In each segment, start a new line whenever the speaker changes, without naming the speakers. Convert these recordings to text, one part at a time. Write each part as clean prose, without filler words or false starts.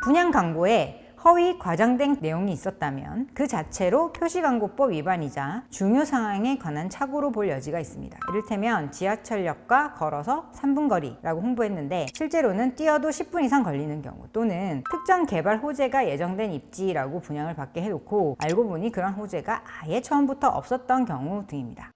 분양 광고에 허위 과장된 내용이 있었다면 그 자체로 표시광고법 위반이자 중요 상황에 관한 착오로 볼 여지가 있습니다. 이를테면 지하철역과 걸어서 3분 거리라고 홍보했는데 실제로는 뛰어도 10분 이상 걸리는 경우, 또는 특정 개발 호재가 예정된 입지라고 분양을 받게 해놓고 알고 보니 그런 호재가 아예 처음부터 없었던 경우 등입니다.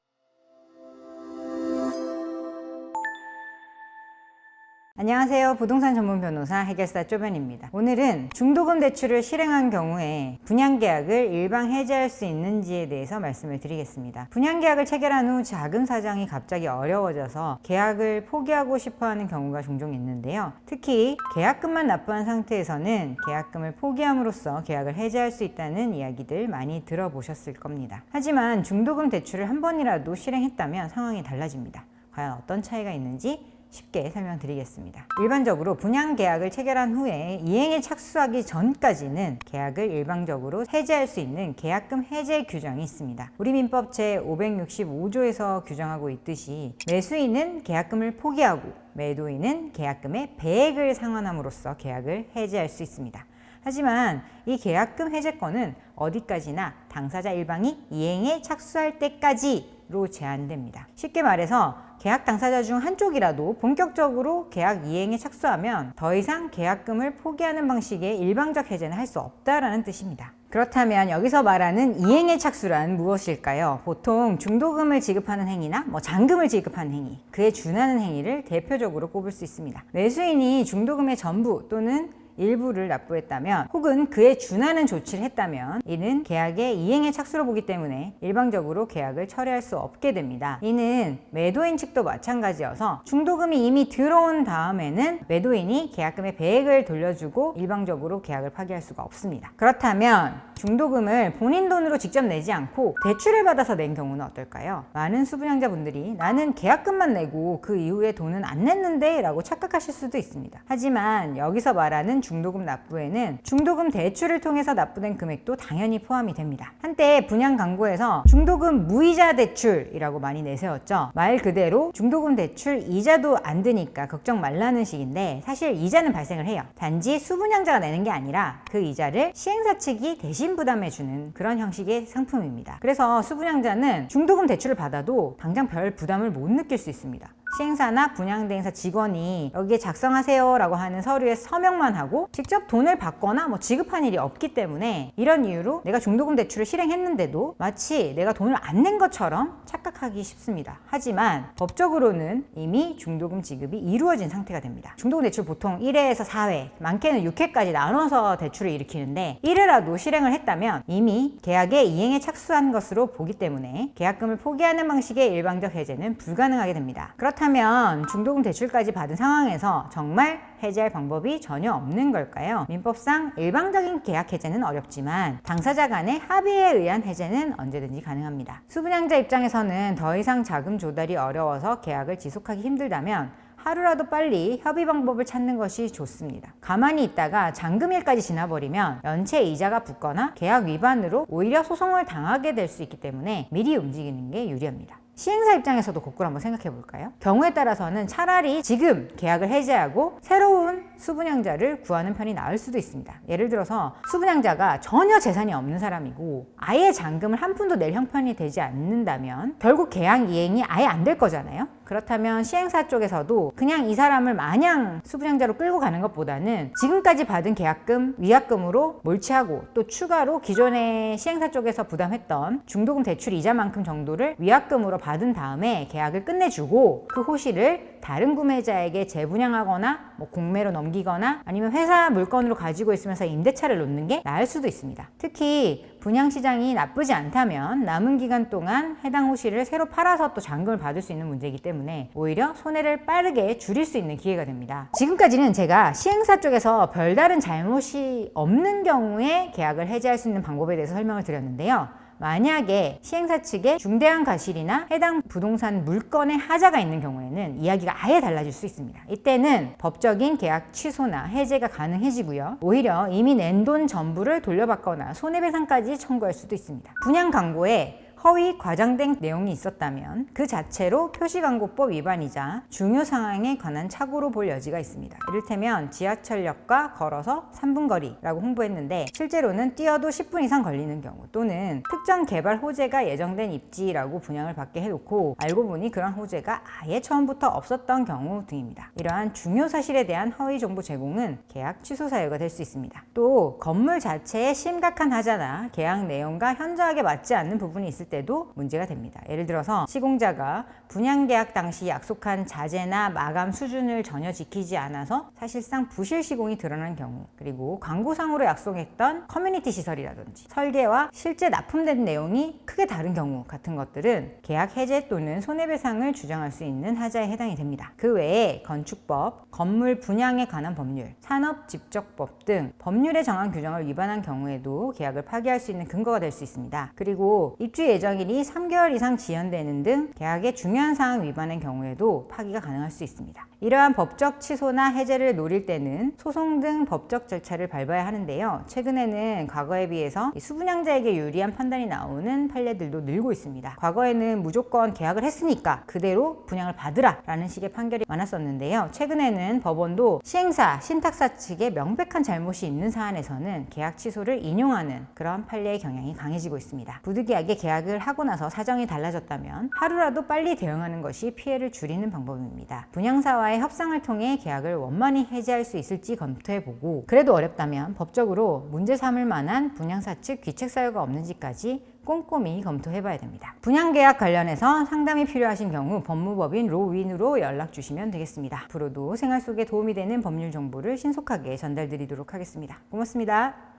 안녕하세요. 부동산 전문 변호사 해결사 쪼변입니다. 오늘은 중도금 대출을 실행한 경우에 분양계약을 일방 해지할 수 있는지에 대해서 말씀을 드리겠습니다. 분양계약을 체결한 후 자금 사정이 갑자기 어려워져서 계약을 포기하고 싶어하는 경우가 종종 있는데요. 특히 계약금만 납부한 상태에서는 계약금을 포기함으로써 계약을 해지할 수 있다는 이야기들 많이 들어보셨을 겁니다. 하지만 중도금 대출을 한 번이라도 실행했다면 상황이 달라집니다. 과연 어떤 차이가 있는지 쉽게 설명드리겠습니다. 일반적으로 분양계약을 체결한 후에 이행에 착수하기 전까지는 계약을 일방적으로 해지할 수 있는 계약금 해제 규정이 있습니다. 우리 민법 제565조에서 규정하고 있듯이 매수인은 계약금을 포기하고 매도인은 계약금의 배액을 상환함으로써 계약을 해지할 수 있습니다. 하지만 이 계약금 해제권은 어디까지나 당사자 일방이 이행에 착수할 때까지로 제한됩니다. 쉽게 말해서 계약 당사자 중 한쪽이라도 본격적으로 계약 이행에 착수하면 더 이상 계약금을 포기하는 방식의 일방적 해제는 할 수 없다라는 뜻입니다. 그렇다면 여기서 말하는 이행에 착수란 무엇일까요? 보통 중도금을 지급하는 행위나 잔금을 지급하는 행위, 그에 준하는 행위를 대표적으로 꼽을 수 있습니다. 매수인이 중도금의 전부 또는 일부를 납부했다면, 혹은 그에 준하는 조치를 했다면 이는 계약의 이행에 착수로 보기 때문에 일방적으로 계약을 철회할 수 없게 됩니다. 이는 매도인 측도 마찬가지여서 중도금이 이미 들어온 다음에는 매도인이 계약금의 배액을 돌려주고 일방적으로 계약을 파기할 수가 없습니다. 그렇다면 중도금을 본인 돈으로 직접 내지 않고 대출을 받아서 낸 경우는 어떨까요? 많은 수분양자분들이 나는 계약금만 내고 그 이후에 돈은 안 냈는데 라고 착각하실 수도 있습니다. 하지만 여기서 말하는 중도금 납부에는 중도금 대출을 통해서 납부된 금액도 당연히 포함이 됩니다. 한때 분양 광고에서 중도금 무이자 대출이라고 많이 내세웠죠. 말 그대로 중도금 대출 이자도 안 드니까 걱정 말라는 식인데, 사실 이자는 발생을 해요. 단지 수분양자가 내는 게 아니라 그 이자를 시행사 측이 대신 부담해주는 그런 형식의 상품입니다. 그래서 수분양자는 중도금 대출을 받아도 당장 별 부담을 못 느낄 수 있습니다. 시행사나 분양대행사 직원이 여기에 작성하세요 라고 하는 서류에 서명만 하고 직접 돈을 받거나 지급한 일이 없기 때문에, 이런 이유로 내가 중도금 대출을 실행했는데도 마치 내가 돈을 안 낸 것처럼 착각하기 쉽습니다. 하지만 법적으로는 이미 중도금 지급이 이루어진 상태가 됩니다. 중도금 대출 보통 1회에서 4회, 많게는 6회까지 나눠서 대출을 일으키는데 1회라도 실행을 했다면 이미 계약의 이행에 착수한 것으로 보기 때문에 계약금을 포기하는 방식의 일방적 해제는 불가능하게 됩니다. 그렇다면 중도금 대출까지 받은 상황에서 정말 해제할 방법이 전혀 없는 걸까요? 민법상 일방적인 계약 해제는 어렵지만 당사자 간의 합의에 의한 해제는 언제든지 가능합니다. 수분양자 입장에서는 더 이상 자금 조달이 어려워서 계약을 지속하기 힘들다면 하루라도 빨리 협의 방법을 찾는 것이 좋습니다. 가만히 있다가 잔금일까지 지나버리면 연체 이자가 붙거나 계약 위반으로 오히려 소송을 당하게 될 수 있기 때문에 미리 움직이는 게 유리합니다. 시행사 입장에서도 거꾸로 한번 생각해 볼까요? 경우에 따라서는 차라리 지금 계약을 해제하고 새로운 수분양자를 구하는 편이 나을 수도 있습니다. 예를 들어서 수분양자가 전혀 재산이 없는 사람이고 아예 잔금을 한 푼도 낼 형편이 되지 않는다면 결국 계약 이행이 아예 안 될 거잖아요. 그렇다면 시행사 쪽에서도 그냥 이 사람을 마냥 수분양자로 끌고 가는 것보다는 지금까지 받은 계약금, 위약금으로 몰치하고 또 추가로 기존에 시행사 쪽에서 부담했던 중도금 대출 이자만큼 정도를 위약금으로 받은 다음에 계약을 끝내주고 그 호시를 다른 구매자에게 재분양하거나 공매로 넘기거나 아니면 회사 물건으로 가지고 있으면서 임대차를 놓는 게 나을 수도 있습니다. 특히 분양시장이 나쁘지 않다면 남은 기간 동안 해당 호시를 새로 팔아서 또 잔금을 받을 수 있는 문제이기 때문에 오히려 손해를 빠르게 줄일 수 있는 기회가 됩니다. 지금까지는 제가 시행사 쪽에서 별다른 잘못이 없는 경우에 계약을 해지할 수 있는 방법에 대해서 설명을 드렸는데요. 만약에 시행사 측에 중대한 과실이나 해당 부동산 물건에 하자가 있는 경우에는 이야기가 아예 달라질 수 있습니다. 이때는 법적인 계약 취소나 해제가 가능해지고요. 오히려 이미 낸 돈 전부를 돌려받거나 손해배상까지 청구할 수도 있습니다. 분양 광고에 허위 과장된 내용이 있었다면 그 자체로 표시광고법 위반이자 중요 상황에 관한 착오로 볼 여지가 있습니다. 이를테면 지하철역과 걸어서 3분 거리라고 홍보했는데 실제로는 뛰어도 10분 이상 걸리는 경우, 또는 특정 개발 호재가 예정된 입지라고 분양을 받게 해놓고 알고 보니 그런 호재가 아예 처음부터 없었던 경우 등입니다. 이러한 중요 사실에 대한 허위 정보 제공은 계약 취소 사유가 될 수 있습니다. 또 건물 자체에 심각한 하자나 계약 내용과 현저하게 맞지 않는 부분이 있을 때도 문제가 됩니다. 예를 들어서 시공자가 분양 계약 당시 약속한 자재나 마감 수준을 전혀 지키지 않아서 사실상 부실 시공이 드러난 경우, 그리고 광고상으로 약속했던 커뮤니티 시설이라든지 설계와 실제 납품된 내용이 크게 다른 경우 같은 것들은 계약 해제 또는 손해배상을 주장할 수 있는 하자에 해당이 됩니다. 그 외에 건축법, 건물 분양에 관한 법률, 산업집적법 등 법률에 정한 규정을 위반한 경우에도 계약을 파기할 수 있는 근거가 될 수 있습니다. 그리고 입주 예정일이 3개월 이상 지연되는 등 계약의 중요한 사항 위반의 경우에도 파기가 가능할 수 있습니다. 이러한 법적 취소나 해제를 노릴 때는 소송 등 법적 절차를 밟아야 하는데요. 최근에는 과거에 비해서 수분양자에게 유리한 판단이 나오는 판례들도 늘고 있습니다. 과거에는 무조건 계약을 했으니까 그대로 분양을 받으라 라는 식의 판결이 많았었는데요. 최근에는 법원도 시행사, 신탁사 측에 명백한 잘못이 있는 사안에서는 계약 취소를 인용하는 그런 판례의 경향이 강해지고 있습니다. 부득이하게 계약을 하고 나서 사정이 달라졌다면 하루라도 빨리 대응하는 것이 피해를 줄이는 방법입니다. 분양사와의 협상을 통해 계약을 원만히 해제할 수 있을지 검토해보고, 그래도 어렵다면 법적으로 문제 삼을 만한 분양사 측 귀책 사유가 없는지까지 꼼꼼히 검토해봐야 됩니다. 분양계약 관련해서 상담이 필요하신 경우 법무법인 로윈으로 연락 주시면 되겠습니다. 앞으로도 생활 속에 도움이 되는 법률 정보를 신속하게 전달드리도록 하겠습니다. 고맙습니다.